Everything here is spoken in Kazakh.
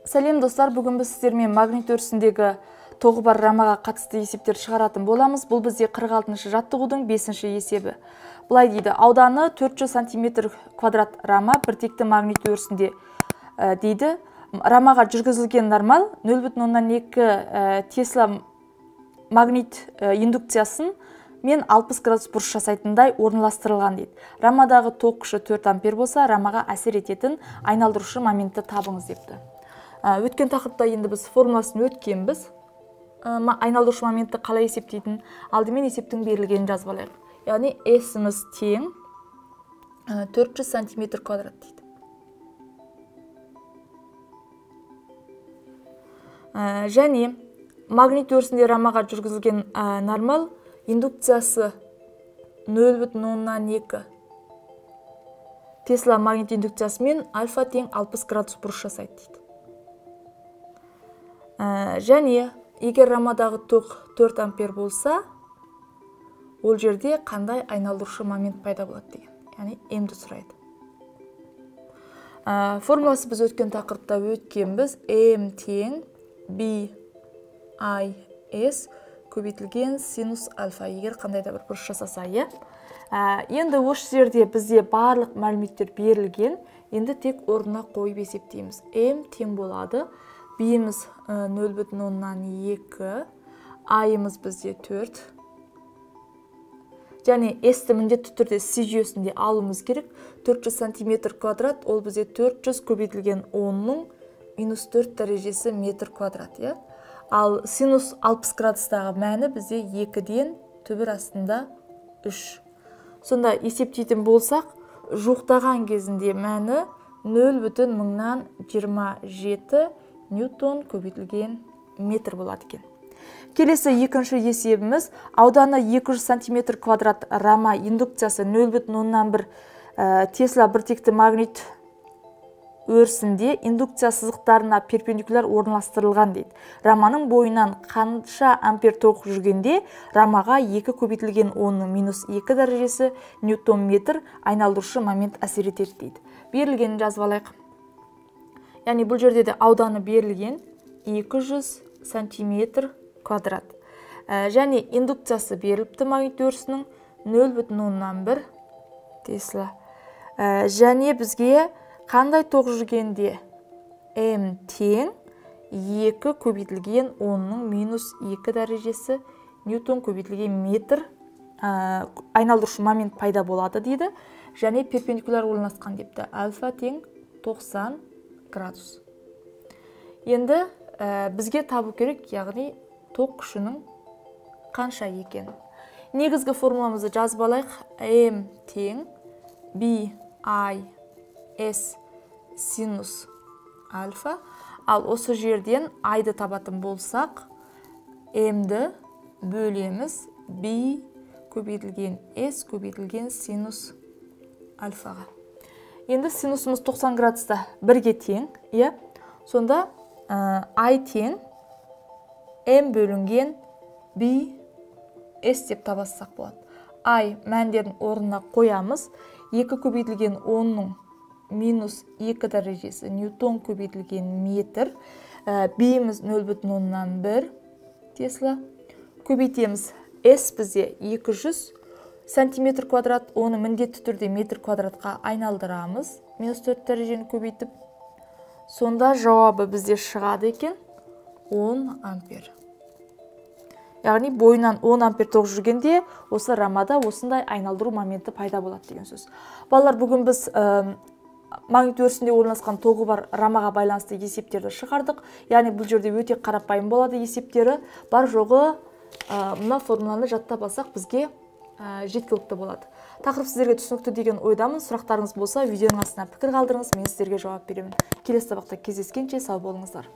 Сәлем достар, бүгін біз сіздермен магнит өрісіндегі тоғы бар рамаға қатысты есептер шығаратын боламыз. Бұл бізде 46-шы жаттығудың 5-ші есебі. Бұлай дейді, ауданы 400 см квадрат рама біртекті магнит өрісінде дейді. Рамаға жүргізілген нормал 0,2 Тесла магнит индукциясын мен 60 градус бұрыш жасайтындай орналастырылған дейді. Рамадағы ток күші 4 ампер болса, рамаға әсер ететін айналдырушы моментті табыңыз депті. Өткен тақырыпта енді біз формуласын өткенбіз. Айналдырушы моментті қалай есептейтін? Алдымен есептің берілгенін жазып алайық. Яғни S-іміз тең 400 см квадрат дейді. Және магнит өрісінде рамаға жүргізілген нормал индукциясы 0,2 Тесла магнит индукциясы мен альфа тең 60 градус бұрыш жасайды дейді. Және егер рамадағы ток 4 ампер болса, ол жерде қандай айналдырушы момент пайда болады деген. Яғни М-ді сұрайды. Формуласы біз өткен тақырыпта өткенбіз. М тең BIS көбейтілген синус альфа, егер қандай да бір бұрыш жасаса, енді осы жерде бізде барлық мәліметтер берілген. Енді тек орнына қойып есептейміз. М тең болады. B-іміз 0,2, I-іміз бізде 4. Және S-ті міндетті түрде С жүйесінде алуымыз керек. 400 см квадрат, ол бізде 400 көбейтілген 10-ның минус 4 дәрежесі метр квадрат. Ал синус 60 градустағы мәні бізде 2-ден түбір астында 3. Сонда есептейтін болсақ, жуықтаған кезінде мәні 0,27 ньютон көбейтілген метр болады екен. Келесі екінші есебіміз, ауданы 200 см квадрат рама индукциясы 0,1 Тесла біртекті магнит өрісінде индукция сызықтарына перпендикуляр орналастырылған дейді. Раманың бойынан қанша ампер ток жүргенде рамаға 2 көбейтілген 10-ның минус 2 дәрежесі ньютон метр айналдырушы момент әсер етеді дейді. Берілгенін жазып алайық. Яғни бұл жерде де ауданы берілген 200 см квадрат. Және индукциясы беріліпті магнит өрісінің 0,1 Тесла. Және бізге қандай ток жүргенде М тең 2 көбейтілген 10-ның минус 2 дәрежесі ньютон көбейтілген метр айналдырушы момент пайда болады дейді. Және перпендикуляр орналасқан депті. Альфа тең 90 градус. Енді бізге табу керек, яғни ток күшінің қанша екен. Негізгі формуламызды жазып алайық. М тең BIS синус альфа. Ал осы жерден I-ды табатын болсақ, М-ді бөлеміз B көбейтілген S көбейтілген синус альфаға. Енді синусымыз 90 градуста 1-ге тең, сонда I тең M бөлінген B S деп табассақ болады. I мәндерін орнына қоямыз. 2 көбейтілген 10-ның минус 2 дәрежесі ньютон көбейтілген метр. B-іміз 0,1 Тесла. Көбейтеміз. S бізде 200 сантиметр квадрат, оны міндетті түрде метр квадратқа айналдырамыз. Минус 4 дәрежені көбейтіп. Сонда жауабы бізде шығады екен 10 ампер. Яғни бойынан 10 ампер ток жүргенде осы рамада осындай айналдыру моменті пайда болады деген сөз. Балалар, бүгін біз магнит өрісінде орналасқан тоғы бар рамаға байланысты есептерді шығардық. Яғни бұл жерде өте қарапайым болады есептері. Бар жоғы мына формуланы жаттап алсақ бізге жеткілікті болады. Тақырып сіздерге түсінікті деген ойдамын. Сұрақтарыңыз болса, видеоның астына пікір қалдырыңыз, мен сіздерге жауап беремін. Келесі сабақта кездескенше сау болыңыздар.